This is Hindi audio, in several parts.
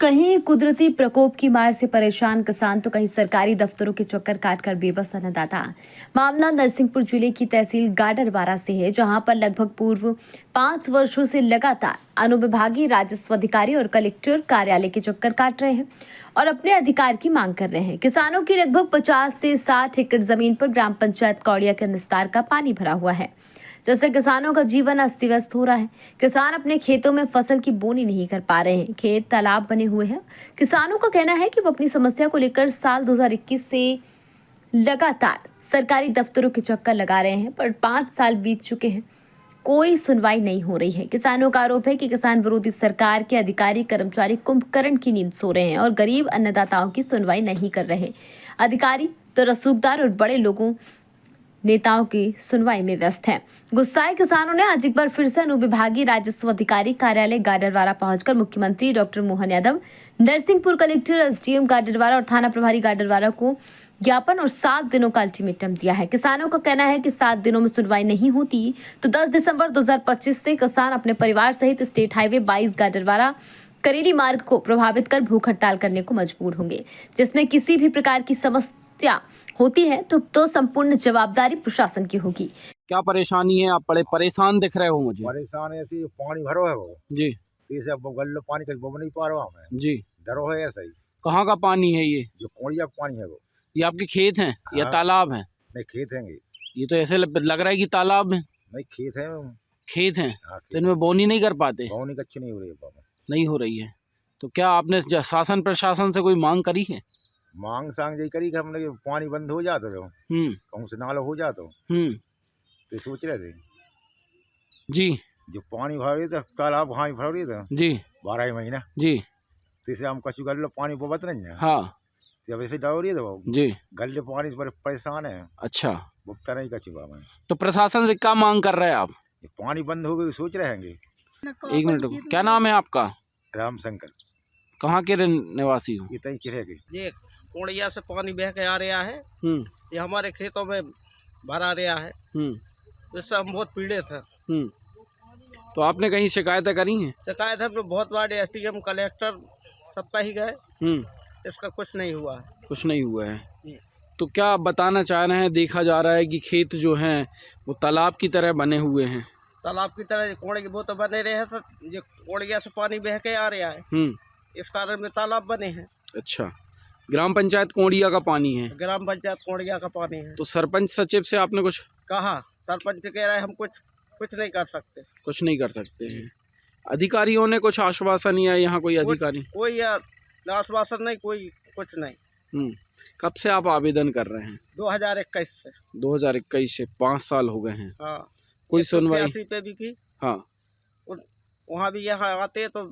कहीं कुदरती प्रकोप की मार से परेशान किसान तो कहीं सरकारी दफ्तरों के चक्कर काटकर बेबस अन्नदाता। मामला नरसिंहपुर जिले की तहसील गाडरवारा से है, जहां पर लगभग पूर्व 5 वर्षों से लगातार अनुविभागीय राजस्व अधिकारी और कलेक्टर कार्यालय के चक्कर काट रहे हैं और अपने अधिकार की मांग कर रहे हैं। किसानों की लगभग 50 से 60 एकड़ जमीन पर ग्राम पंचायत कौड़िया के निस्तार का पानी भरा हुआ है, जिससे किसानों का जीवन अस्त व्यस्त हो रहा है। किसान अपने खेतों में फसल की बोनी नहीं कर पा रहे हैं, खेत तालाब बने हुए हैं। किसानों का कहना है कि वो अपनी समस्या को लेकर साल 2021 से लगातार सरकारी दफ्तरों के चक्कर लगा रहे हैं, पर 5 साल बीत चुके हैं, कोई सुनवाई नहीं हो रही है। किसानों का आरोप है कि किसान विरोधी सरकार के अधिकारी कर्मचारी कुंभकर्ण की नींद सो रहे हैं और गरीब अन्नदाताओं की सुनवाई नहीं कर रहे। अधिकारी तो रसूखदार और बड़े लोगों नेताओं की सुनवाई में व्यस्त हैं। गुस्साए किसानों ने आज एक बार फिर से अनुविभागीय राजस्व अधिकारी कार्यालय गाडरवारा पहुंचकर मुख्यमंत्री doctor Mohan Yadav, Narsinghpur collector, SDM Gadarwara और थाना प्रभारी गाडरवारा को ज्ञापन और 7 दिनों का अल्टीमेटम दिया है। किसानों का कहना है कि 7 दिनों में सुनवाई नहीं होती तो 10 दिसंबर 2025 से किसान अपने परिवार सहित स्टेट हाईवे 22 गाडरवारा करेली मार्ग को प्रभावित कर भूख हड़ताल करने को मजबूर होंगे, जिसमें किसी भी प्रकार की समस्या होती है तो संपूर्ण जवाबदारी प्रशासन की होगी। क्या परेशानी है? आप बड़े परेशान दिख रहे हो मुझे। परेशान ऐसी पानी भरो है वो जी इसे अब गल्लो पानी का वो नहीं पा रहा मैं जी। डरो है ऐसा ही। कहाँ का पानी है ये? जो कोड़िया पानी है वो। ये आपके खेत हैं या हाँ। तालाब हैं? नहीं खेत हैं ये तो ऐसे लग रहा है कि तालाब है। नहीं खेत है। खेत हैं हाँ, तो इनमें बोनी नहीं कर पाते? बोनी कच्ची नहीं हो रही है बाबा। नहीं हो रही है तो क्या आपने शासन प्रशासन से कोई मांग करी है? मांग सांग यही करी कि हमने कि पानी बंद हो जाता जो कहूँ से नाला हो जाता तो सोच रहे थे जी। जो पानी भर रही था तालाब वहाँ भर रही था जी 12 महीना जी। तो इसे हम कछु गल्लो पानी बोबत नहीं है। हाँ जब ऐसे डर रही है वो जी। गल्ले पानी से बड़े परेशान है। अच्छा, भुगता नहीं कछु बाबा। तो प्रशासन से क्या मांग कर रहे हैं आप? पानी बंद हो गई सोच रहे हैं। 1 मिनट रुको। क्या नाम है आपका? राम शंकर। कहाँ के निवासी हो? ये तई चिरेगी। ये कोड़िया से पानी बह के आ रहा है, ये हमारे खेतों में भरा रहा है, जिससे हम बहुत पीड़ित हैं। तो आपने कहीं शिकायतें करी हैं? शिकायत हम लोग बहुत बार एसडीएम कलेक्टर सबका ही गए, इसका कुछ नहीं हुआ है। कुछ नहीं हुआ है तो क्या आप बताना चाह रहे हैं? देखा जा रहा है कि खेत जो हैं वो तालाब की तरह बने हुए हैं। तालाब की तरह कोड़े की वो तो बने रहे हैं, तो ये कोड़िया से पानी बह के आ रहा है, इस कारण में तालाब बने हैं। अच्छा, ग्राम पंचायत कोड़िया का पानी है? ग्राम पंचायत कोड़िया का पानी है। तो सरपंच सचिव से आपने कुछ कहा? सरपंच कह रहा है हम कुछ नहीं कर सकते। कुछ नहीं कर सकते हैं। अधिकारियों ने कुछ आश्वासन या यहाँ कोई अधिकारी? कोई आश्वासन नहीं, कोई कुछ नहीं। कब से आप आवेदन कर रहे हैं? 2021 से। 2021 से 5 साल हो गए हैं। हाँ। कोई सुनवाई? पे भी की। हाँ। वहाँ भी यहाँ आते तो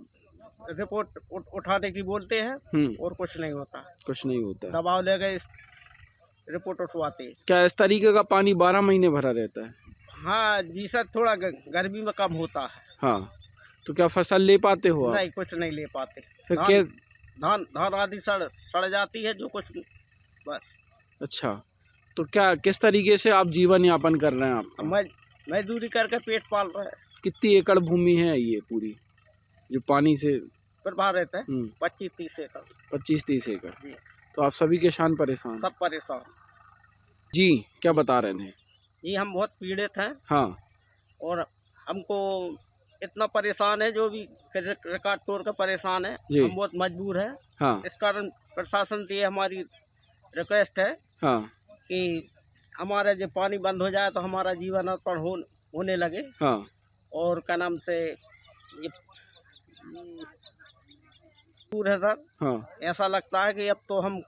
रिपोर्ट उठाने की बोलते हैं और कुछ नहीं होता। कुछ नहीं होता। दबाव ले गए, रिपोर्ट उठवाते। क्या इस तरीके का पानी 12 महीने भरा रहता है? हाँ जी सर, थोड़ा गर्मी में कम होता है। हाँ, तो क्या फसल ले पाते हो आप? नहीं, कुछ नहीं ले पाते। फिर क्या? धान आदि सड़ जाती है जो कुछ बस। अच्छा, तो क्या किस तरीके से आप जीवन यापन कर रहे हैं? आप मजदूरी करके पेट पाल रहे हैं। कितनी एकड़ भूमि है ये पूरी जो पानी से प्रभावित है? 25-30 एकड़। 25-30 एकड़। जी। तो आप सभी किसान परेशान? सब परेशान। जी, क्या बता रहे थे? जी, हम बहुत पीड़ित हैं। हाँ। और हमको इतना परेशान है, जो भी रिकॉर्ड तोड़ कर परेशान है, हम बहुत मजबूर है। हाँ। इस कारण प्रशासन से हमारी रिक्वेस्ट है। हाँ। कि हमारा जो पानी बंद हो जाए तो हमारा जीवन अर्पण होने लगे। हाँ। और क्या नाम से ये दूर है सर। हाँ। ऐसा लगता है कि अब तो हम,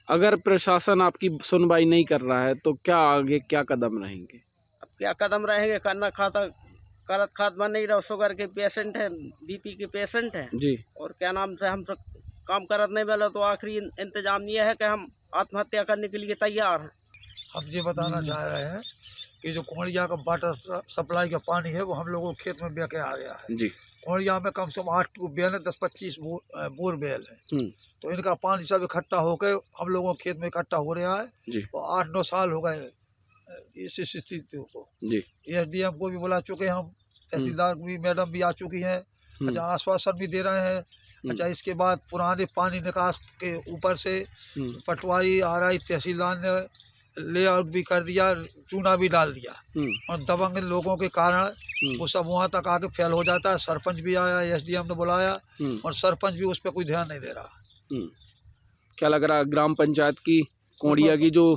अगर प्रशासन आपकी सुनवाई नहीं कर रहा है तो क्या आगे क्या कदम रहेंगे? अब क्या कदम रहेंगे? करत खात बन नहीं रहा, शुगर के पेशेंट है, बीपी के पेशेंट है जी। और क्या नाम से हम सब काम करत नहीं मिला तो आखिरी इंतजाम ये है कि हम आत्महत्या करने के लिए तैयार हैं। हम ये बताना चाह रहे हैं कि जो कोड़िया का वाटर सप्लाई का पानी है वो हम लोगों के खेत में बह के आ गया है जी। कोड़िया में कम से कम 8 ट्यूबवेल है, 10-25 बोरवेल है। तो इनका पानी सब इकट्ठा होकर हम लोगों के खेत में इकट्ठा हो रहा है जी। और 8-9 साल हो गए इस स्थिति को जी। एसडीएम को भी बुला चुके हैं हम, तहसीलदार भी मैडम भी आ चुकी हैं, आश्वासन भी दे रहे हैं। अच्छा, इसके बाद पुराने पानी निकास के ऊपर से पटवारी RI तहसीलदार ने लेआउट भी कर दिया, चूना भी डाल दिया और दबंग लोगों के कारण वो सब वहाँ तक आके फैल हो जाता है। सरपंच भी आया, SDM ने बुलाया और सरपंच भी उस पर कोई ध्यान नहीं दे रहा। क्या लग रहा है ग्राम पंचायत की कोंडिया की जो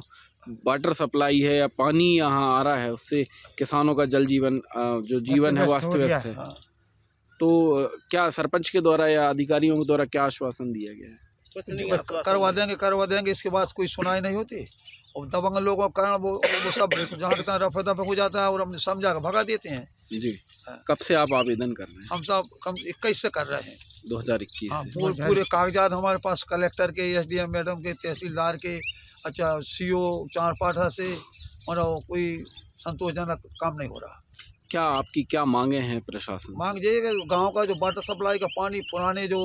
वाटर सप्लाई है या पानी यहाँ आ रहा है उससे किसानों का जल जीवन जो जीवन है वो अस्त व्यस्त है? तो क्या सरपंच के द्वारा या अधिकारियों के द्वारा क्या आश्वासन दिया गया है? करवा देंगे, इसके बाद कोई सुनाई नहीं होती और दबंग लोगों के कारण वो सब जहाँ तक रफा दफा हो जाता है और हमने समझा कर भगा देते हैं। जी, कब से आप आवेदन कर रहे हैं? हम सब कम 21 से कर रहे हैं। 2021 हाँ, पूरे कागजात हमारे पास कलेक्टर के, SDM मैडम के, तहसीलदार के, अच्छा CO चारपाठा से, और कोई संतोषजनक काम नहीं हो रहा। क्या आपकी क्या मांगे हैं प्रशासन? मांग ये है गांव का जो वाटर सप्लाई का पानी पुराने जो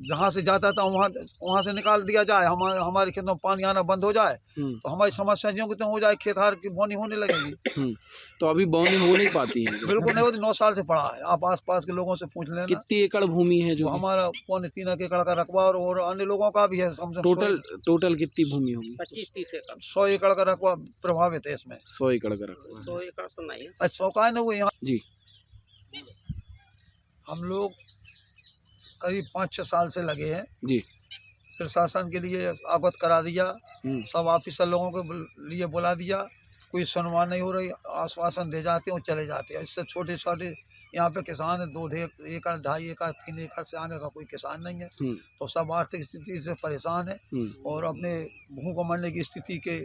जहाँ से जाता था वहाँ से निकाल दिया जाए, हमारे खेतों में पानी आना बंद हो जाए तो हमारी समस्या जो कि तो हो जाए, खेत हार की बोनी होने लगेगी। तो अभी बोनी हो नहीं पाती है? बिल्कुल नहीं होती, 9 साल से पड़ा है। आप आसपास के लोगों से पूछ लेना। कितनी एकड़ भूमि है जो? हमारा 3.25 एकड़ का रकबा और अन्य लोगों का भी है। टोटल कितनी भूमि होगी? 25-30 एकड़। 100 एकड़ का रकबा प्रभावित है इसमें। 100 एकड़ का रकबा? 100 एकड़ तो नहीं है। अच्छा, 100 का है ना वो यहाँ। जी, हम लोग करीब 5-6 साल से लगे हैं जी। प्रशासन के लिए अवगत करा दिया, सब ऑफिसर लोगों के लिए बुला दिया, कोई सुनवाई नहीं हो रही, आश्वासन दे जाते हैं और चले जाते हैं। इससे छोटे छोटे यहाँ पे किसान है, 2 एकड़ 2.5 एकड़ 3 एकड़ से आगे का कोई किसान नहीं है। तो सब आर्थिक स्थिति से परेशान है और अपने भूख मरने की स्थिति के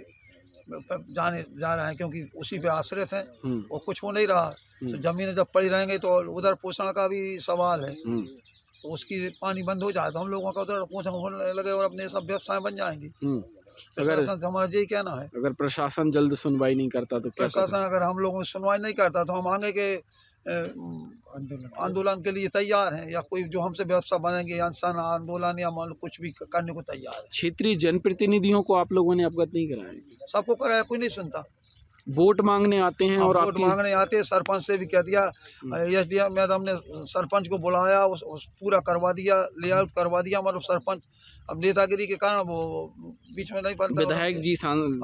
जाने जा रहे हैं, क्योंकि उसी पे आश्रित हैं और कुछ हो नहीं रहा। तो जमीनें जब पड़ी रहेंगे तो उधर पोषण का भी सवाल है, तो उसकी पानी बंद हो जाए तो हम लोगों का उधर पोषण होने लगे और अपने सब व्यवसाय बन जाएंगी। प्रशासन से हमारा यही कहना है। अगर प्रशासन जल्द सुनवाई नहीं करता तो क्या? प्रशासन अगर हम लोगों की सुनवाई नहीं करता तो हम आगे के आंदोलन के लिए तैयार हैं, या कोई जो हमसे व्यवस्था बनेंगे, अनशन आंदोलन या मान लो कुछ भी करने को तैयार है। क्षेत्रीय जनप्रतिनिधियों को आप लोगों ने अवगत नहीं कराया? सबको कराया, कोई नहीं सुनता। वोट मांगने आते हैं और वोट मांगने आते हैं। सरपंच से भी कह दिया, SDM मैडम ने सरपंच को बुलाया, उस पूरा करवा दिया, लेआउट करवा दिया, मतलब सरपंच अब नेतागिरी के कारण वो बीच में नहीं पड़ता। विधायक जी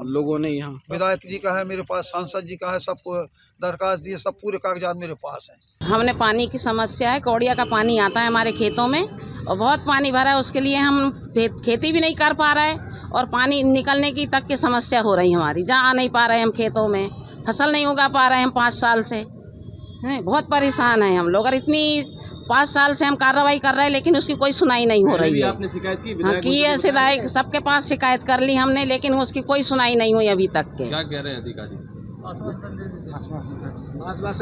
लोगों ने यहाँ, विधायक जी का है मेरे पास, सांसद जी का है, सबको दरखास्त दिए, सब पूरे कागजात मेरे पास हैं। हमने पानी की समस्या है, कौड़िया का पानी आता है हमारे खेतों में और बहुत पानी भरा है, उसके लिए हम खेती भी नहीं कर पा रहे हैं और पानी निकलने की तक की समस्या हो रही है हमारी। जहाँ आ नहीं पा रहे हैं हम खेतों में, फसल नहीं उगा पा रहे हैं हम 5 साल से, हैं बहुत परेशान हैं हम लोग। और इतनी 5 साल से हम कार्रवाई कर रहे हैं लेकिन उसकी कोई सुनाई नहीं हो रही है। आपने शिकायत की? हाँ की है, विधायक सबके पास शिकायत कर ली हमने, लेकिन उसकी कोई सुनाई नहीं हुई अभी तक के। क्या कह रहे हैं अधिकारी?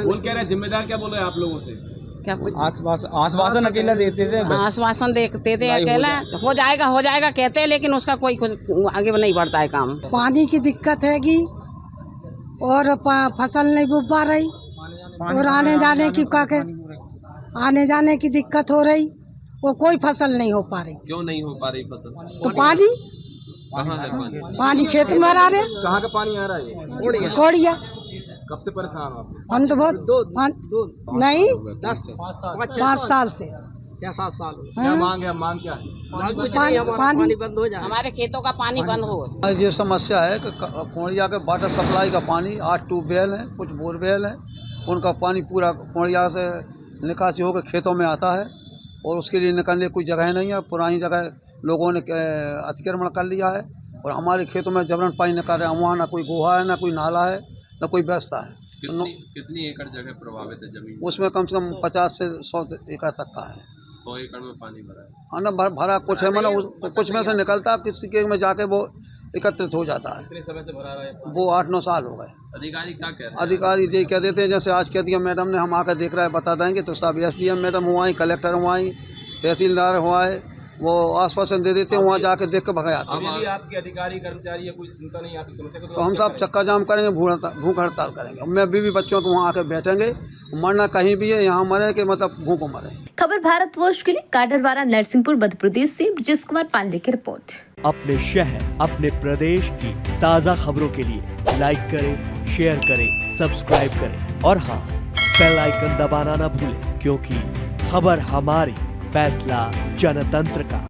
बोल कह रहे हैं, जिम्मेदार क्या बोल रहे हैं आप लोगों से? क्या आश्वासन अकेला देते थे, आश्वासन देते थे अकेला, हो जाएगा कहते हैं, लेकिन उसका कोई आगे नहीं बढ़ता है काम। पानी की दिक्कत हैगी और फसल नहीं बुन पा रही और आने जाने की दिक्कत हो रही, वो कोई फसल नहीं हो पा रही। क्यों नहीं हो पा रही फसल? तो पानी कहाँ है? पानी खेत में आ रहे। कहाँ का पानी आ रहा है? कोड़िया। कब से परेशान हो आप? हम तो बहुत नहीं 5 साल से। क्या 7 साल? क्या मांग है? मांग क्या है? पानी बंद हो जाए, हमारे खेतों का पानी बंद हो। ये समस्या है कि कोड़िया के वाटर सप्लाई का पानी 8 ट्यूबवेल हैं, कुछ बोरवेल हैं, उनका पानी पूरा कोड़िया से निकासी होकर खेतों में आता है और उसके लिए निकलने कोई जगह नहीं है। पुरानी जगह लोगों ने अतिक्रमण कर लिया है और हमारे खेतों में जबरन पानी निकाल रहे हैं। वहाँ ना कोई गोहा है, ना कोई नाला है, ना कोई व्यवस्था है। कितनी एकड़ जगह प्रभावित है जमीन? उसमें कम से कम 50 से 100 एकड़ तक का है। 100 एकड़ में पानी भरा है? हाँ ना, भरा कुछ है, मतलब कुछ में से निकलता है, किसी के में जाके वो एकत्रित हो जाता है। कितने समय से भरा रहा है? वो 8-9 साल हो गए। अधिकारी क्या कह रहे हैं? अधिकारी ये कह देते हैं, जैसे आज कह दिया मैडम ने, हम आकर देख रहे हैं बता देंगे, तो सब SDM मैडम हुआ, कलेक्टर हुआ, तहसीलदार हुआ है, वो आश्वासन दे देते हैं, वहाँ जाके देख कर भगा जाते हैं। यदि आपके अधिकारी कर्मचारी या कोई सुनता नहीं आपकी समस्या को, तो हम सब चक्का जाम करेंगे, भूख हड़ताल करेंगे। मैं बीवी बच्चों को वहाँ आकर बैठेंगे, मरना कहीं भी है, यहाँ मरे कि मतलब भूखों मरे। खबर भारतवर्ष के लिए काडरवारा नरसिंहपुर मध्य प्रदेश से ब्रजेश कुमार पांडे की रिपोर्ट। अपने शहर अपने प्रदेश की ताज़ा खबरों के लिए लाइक करें, शेयर करें, सब्सक्राइब करें और हाँ, बेल आइकन दबाना ना भूलें, क्योंकि खबर हमारी फैसला जनतंत्र का।